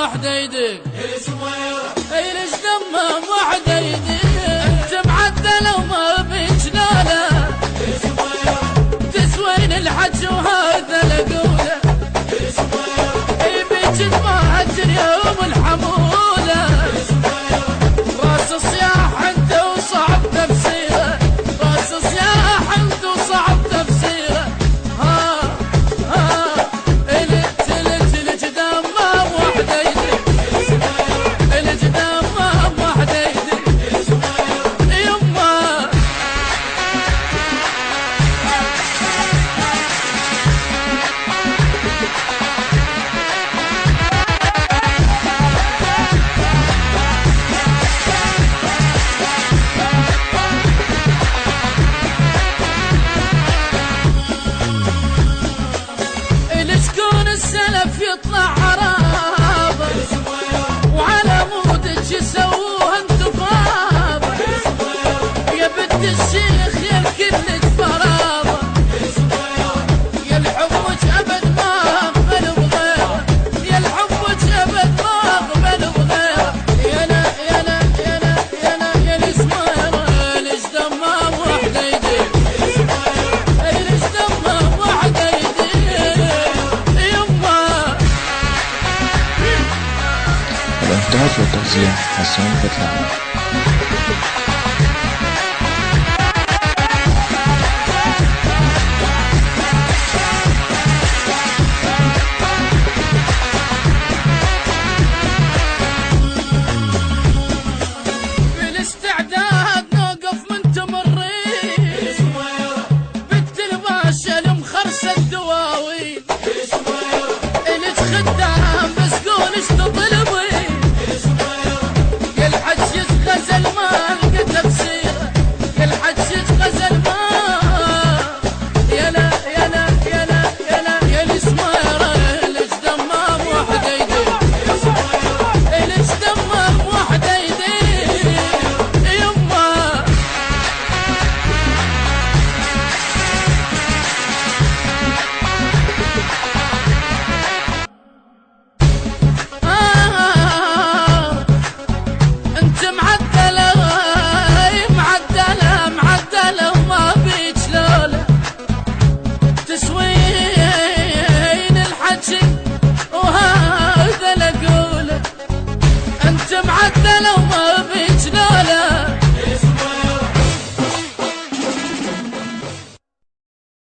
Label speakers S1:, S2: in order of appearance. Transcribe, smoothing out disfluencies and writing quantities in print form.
S1: وحديدك ليش دمام وحديدك انت معدل وما بيك لاله تسوين الحج وهذا لقوله بيك تمهجر يوم الحموله راس الصياح انت وصعب تفسيره راس الصياح انت وصعب تفسيره السلف يطلع عرابة وعلى مودك يسووها انتفاضة يا بنت الشيخ يا الكل فراضة يا الحبوج ابد ما اقبل بغيره يا الحبوج ابد ما اقبل بغيره يلا يلا يلا يلا يا السميرة ليش دمام وحديدك ليش دمام وحديدك
S2: الإنتاج والتوزيع حسن بتلعب.
S1: بالاستعداد نوقف من تمرين بالتلباش المخرسة الدواوين الك خدام بس قولش تطلبي غزل ما لقى تفسيره يا الحج غزل ما يلا يلا يلا يلا يا السميرة ليش دمام وحديدك ليش دمام وحديدك يما انت معدله وما بيك لوله تسوين الحكي وهذا لقوله انت معدله وما بيك لوله